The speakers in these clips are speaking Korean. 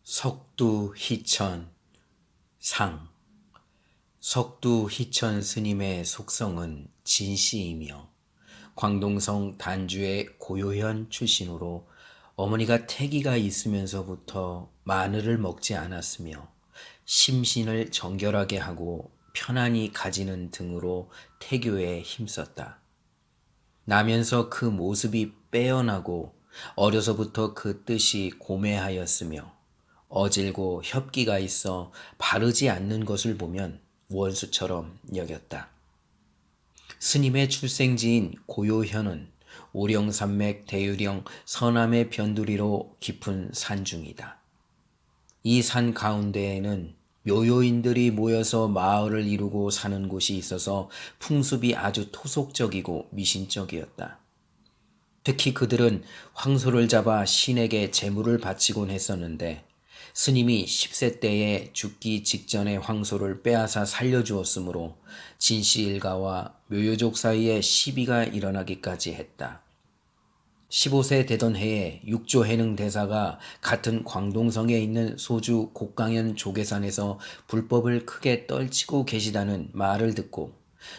석두희천 상. 석두희천 스님의 속성은 진씨이며 광동성 단주의 고요현 출신으로 어머니가 태기가 있으면서부터 마늘을 먹지 않았으며 심신을 정결하게 하고 편안히 가지는 등으로 태교에 힘썼다. 나면서 그 모습이 빼어나고 어려서부터 그 뜻이 고매하였으며 어질고 협기가 있어 바르지 않는 것을 보면 원수처럼 여겼다. 스님의 출생지인 고요현은 오령산맥 대유령 서남의 변두리로 깊은 산중이다. 이 산 가운데에는 묘요인들이 모여서 마을을 이루고 사는 곳이 있어서 풍습이 아주 토속적이고 미신적이었다. 특히 그들은 황소를 잡아 신에게 제물을 바치곤 했었는데 스님이 10세 때에 죽기 직전에 황소를 빼앗아 살려주었으므로 진씨 일가와 묘요족 사이에 시비가 일어나기까지 했다. 15세 되던 해에 육조해능 대사가 같은 광동성에 있는 소주 곡강현 조계산에서 불법을 크게 떨치고 계시다는 말을 듣고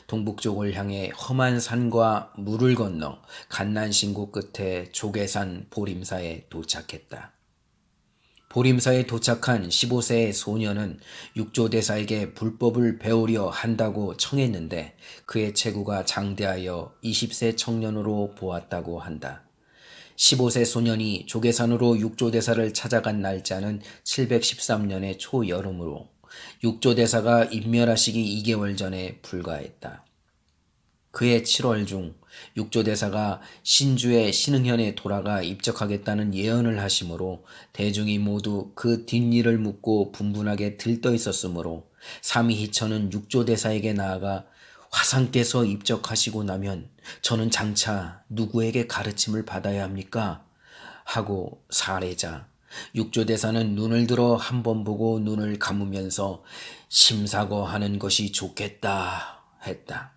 동북쪽을 향해 험한 산과 물을 건너 간난신고 끝에 조계산 보림사에 도착했다. 보림사에 도착한 15세의 소년은 육조대사에게 불법을 배우려 한다고 청했는데 그의 체구가 장대하여 20세 청년으로 보았다고 한다. 15세 소년이 조계산으로 육조대사를 찾아간 날짜는 713년의 초여름으로 육조대사가 인멸하시기 2개월 전에 불과했다. 그해 7월 중 육조대사가 신주의 신흥현에 돌아가 입적하겠다는 예언을 하시므로 대중이 모두 그 뒷일을 묻고 분분하게 들떠 있었으므로 삼위희천은 육조대사에게 나아가 화상께서 입적하시고 나면 저는 장차 누구에게 가르침을 받아야 합니까? 하고 사례자 육조대사는 눈을 들어 한 번 보고 눈을 감으면서 심사고하는 것이 좋겠다 했다.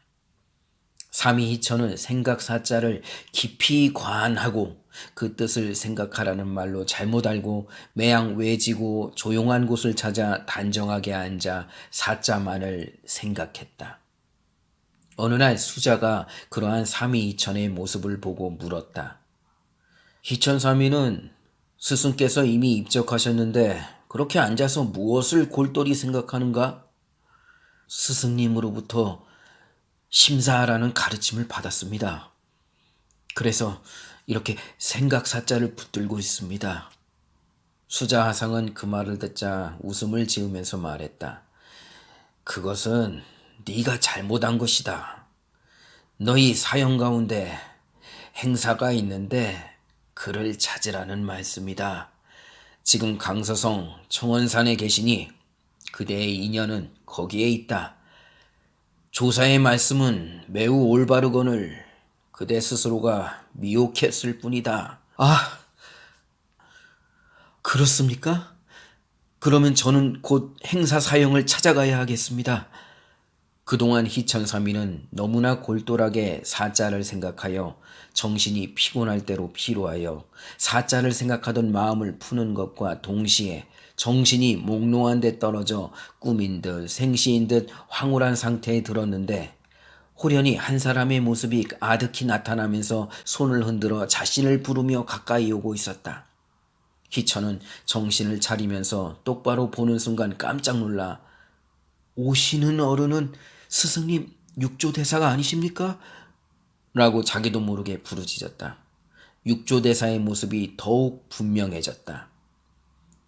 삼위희천은 생각사자를 깊이 관하고 그 뜻을 생각하라는 말로 잘못 알고 매양 외지고 조용한 곳을 찾아 단정하게 앉아 사자만을 생각했다. 어느 날 수자가 그러한 삼위희천의 모습을 보고 물었다. 희천삼위는 스승께서 이미 입적하셨는데 그렇게 앉아서 무엇을 골똘히 생각하는가? 스승님으로부터 심사하라는 가르침을 받았습니다. 그래서 이렇게 생각사자를 붙들고 있습니다. 수자하상은 그 말을 듣자 웃음을 지으면서 말했다. 그것은 네가 잘못한 것이다. 너희 사형 가운데 행사가 있는데 그를 찾으라는 말씀이다. 지금 강서성 청원산에 계시니 그대의 인연은 거기에 있다. 조사의 말씀은 매우 올바르거늘 그대 스스로가 미혹했을 뿐이다. 아, 그렇습니까? 그러면 저는 곧 행사 사형을 찾아가야 하겠습니다. 그동안 희천삼위는 너무나 골똘하게 사자를 생각하여 정신이 피곤할 대로 피로하여 사자를 생각하던 마음을 푸는 것과 동시에 정신이 몽롱한 데 떨어져 꿈인 듯 생시인 듯 황홀한 상태에 들었는데 호련히 한 사람의 모습이 아득히 나타나면서 손을 흔들어 자신을 부르며 가까이 오고 있었다. 희천은 정신을 차리면서 똑바로 보는 순간 깜짝 놀라 오시는 어른은 스승님 육조대사가 아니십니까? 라고 자기도 모르게 부르짖었다. 육조대사의 모습이 더욱 분명해졌다.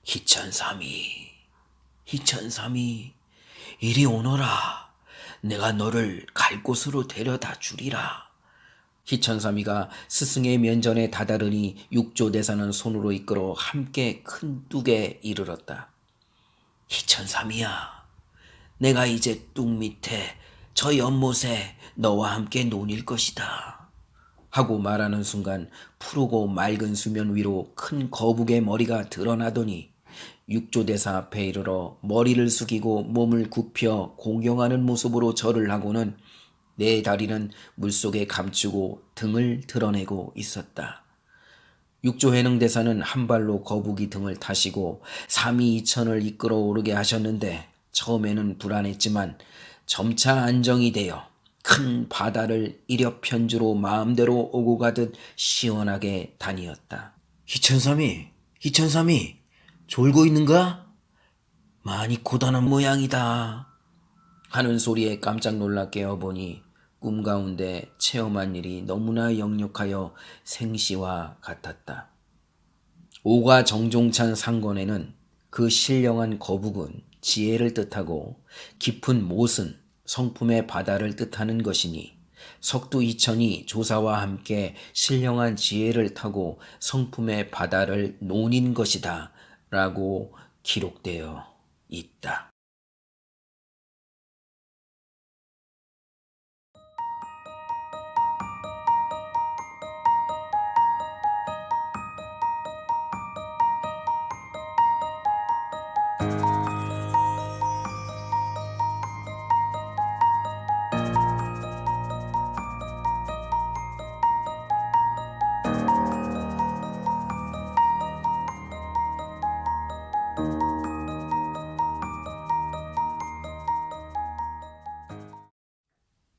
희천삼이, 희천삼이, 이리 오너라. 내가 너를 갈 곳으로 데려다 주리라. 희천삼이가 스승의 면전에 다다르니 육조대사는 손으로 이끌어 함께 큰 뚝에 이르렀다. 희천삼이야. 내가 이제 뚝 밑에 저 연못에 너와 함께 논일 것이다. 하고 말하는 순간 푸르고 맑은 수면 위로 큰 거북의 머리가 드러나더니 육조대사 앞에 이르러 머리를 숙이고 몸을 굽혀 공경하는 모습으로 절을 하고는 네 다리는 물속에 감추고 등을 드러내고 있었다. 육조해능대사는 한 발로 거북이 등을 타시고 삼위이천을 이끌어 오르게 하셨는데 처음에는 불안했지만 점차 안정이 되어 큰 바다를 이력편주로 마음대로 오고 가듯 시원하게 다니었다. 희천삼이, 졸고 있는가? 많이 고단한 모양이다. 하는 소리에 깜짝 놀라 깨어보니 꿈 가운데 체험한 일이 너무나 역력하여 생시와 같았다. 오가 정종찬 상건에는 그 신령한 거북은 지혜를 뜻하고 깊은 못은 성품의 바다를 뜻하는 것이니 석두이천이 조사와 함께 신령한 지혜를 타고 성품의 바다를 논인 것이다 라고 기록되어 있다.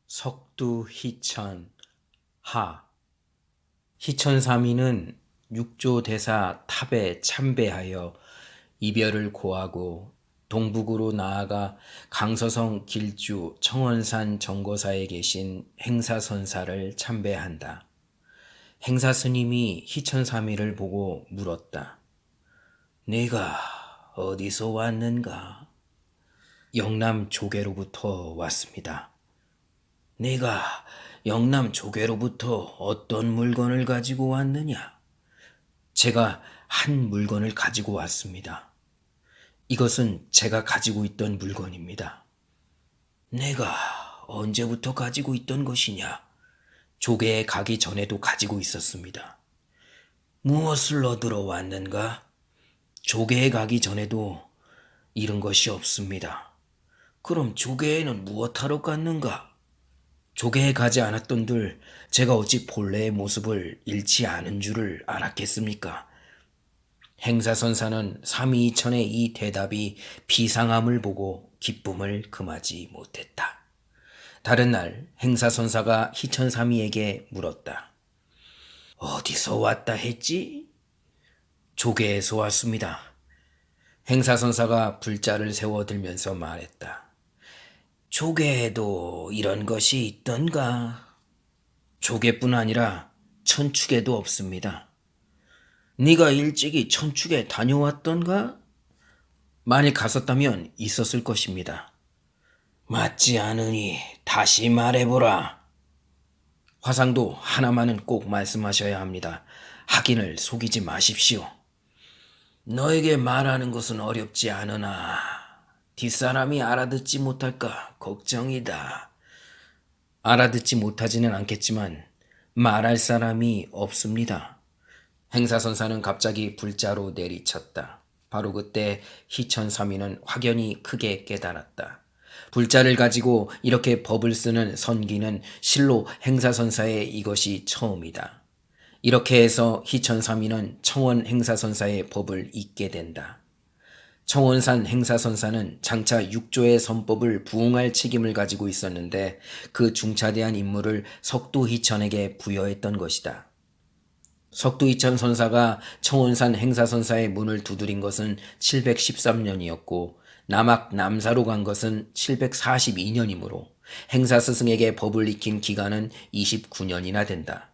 석두희천 하. 희천삼이는 육조대사 탑에 참배하여 이별을 고하고 동북으로 나아가 강서성 길주 청원산 정거사에 계신 행사선사를 참배한다. 행사스님이 희천삼이를 보고 물었다. 네가 어디서 왔는가? 영남 조계로부터 왔습니다. 네가 영남 조계로부터 어떤 물건을 가지고 왔느냐? 제가 한 물건을 가지고 왔습니다. 이것은 제가 가지고 있던 물건입니다. 내가 언제부터 가지고 있던 것이냐? 조계에 가기 전에도 가지고 있었습니다. 무엇을 얻으러 왔는가? 조계에 가기 전에도 잃은 것이 없습니다. 그럼 조계에는 무엇하러 갔는가? 조계에 가지 않았던들 제가 어찌 본래의 모습을 잃지 않은 줄을 알았겠습니까? 행사선사는 삼위이천의 이 대답이 비상함을 보고 기쁨을 금하지 못했다. 다른 날 행사선사가 희천삼이에게 물었다. 어디서 왔다 했지? 조계에서 왔습니다. 행사선사가 불자를 세워들면서 말했다. 조계에도 이런 것이 있던가? 조계뿐 아니라 천축에도 없습니다. 네가 일찍이 천축에 다녀왔던가? 만일 갔었다면 있었을 것입니다. 맞지 않으니 다시 말해보라. 화상도 하나만은 꼭 말씀하셔야 합니다. 확인을 속이지 마십시오. 너에게 말하는 것은 어렵지 않으나 뒷사람이 알아듣지 못할까 걱정이다. 알아듣지 못하지는 않겠지만 말할 사람이 없습니다. 행사선사는 갑자기 불자로 내리쳤다. 바로 그때 희천삼이는 확연히 크게 깨달았다. 불자를 가지고 이렇게 법을 쓰는 선기는 실로 행사선사의 이것이 처음이다. 이렇게 해서 희천삼이는 청원 행사선사의 법을 잇게 된다. 청원산 행사선사는 장차 육조의 선법을 부응할 책임을 가지고 있었는데 그 중차대한 임무를 석두희천에게 부여했던 것이다. 석두희천 선사가 청원산 행사선사의 문을 두드린 것은 713년이었고 남학 남사로 간 것은 742년이므로 행사스승에게 법을 익힌 기간은 29년이나 된다.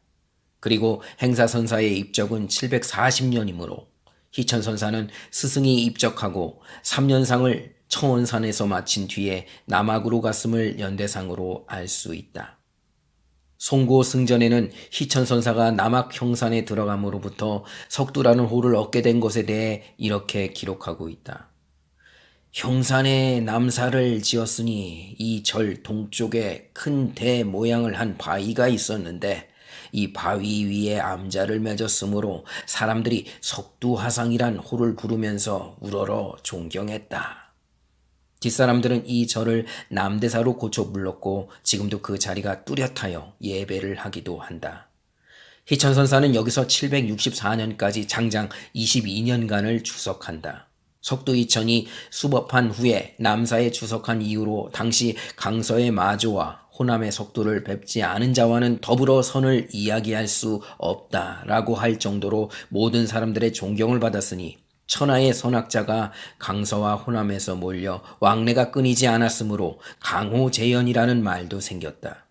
그리고 행사선사의 입적은 740년이므로 희천선사는 스승이 입적하고 3년상을 청원산에서 마친 뒤에 남학으로 갔음을 연대상으로 알 수 있다. 송고 승전에는 희천선사가 남학 형산에 들어감으로부터 석두라는 호를 얻게 된 것에 대해 이렇게 기록하고 있다. 형산에 남사를 지었으니 이 절 동쪽에 큰 대 모양을 한 바위가 있었는데 이 바위 위에 암자를 맺었으므로 사람들이 석두하상이란 호를 부르면서 우러러 존경했다. 뒷사람들은 이 절을 남대사로 고쳐 불렀고 지금도 그 자리가 뚜렷하여 예배를 하기도 한다. 희천선사는 여기서 764년까지 장장 22년간을 주석한다. 석도 희천이 수법한 후에 남사에 주석한 이후로 당시 강서의 마조와 호남의 석도를 뵙지 않은 자와는 더불어 선을 이야기할 수 없다라고 할 정도로 모든 사람들의 존경을 받았으니 천하의 선학자가 강서와 호남에서 몰려 왕래가 끊이지 않았으므로 강호재연이라는 말도 생겼다.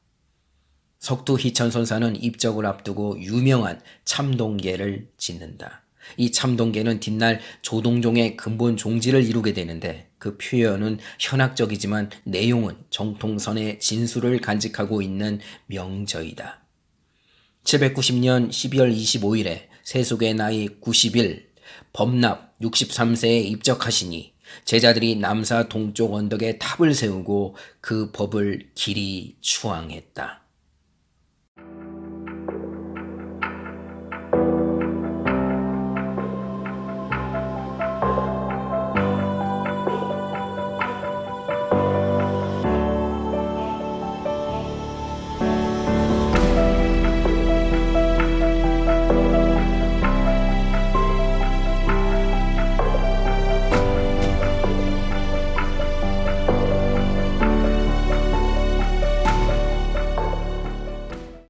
석도 희천선사는 입적을 앞두고 유명한 참동계를 짓는다. 이 참동계는 뒷날 조동종의 근본 종지를 이루게 되는데 그 표현은 현학적이지만 내용은 정통선의 진수를 간직하고 있는 명저이다. 790년 12월 25일에 세속의 나이 90일 범납 63세에 입적하시니 제자들이 남사 동쪽 언덕에 탑을 세우고 그 법을 길이 추앙했다.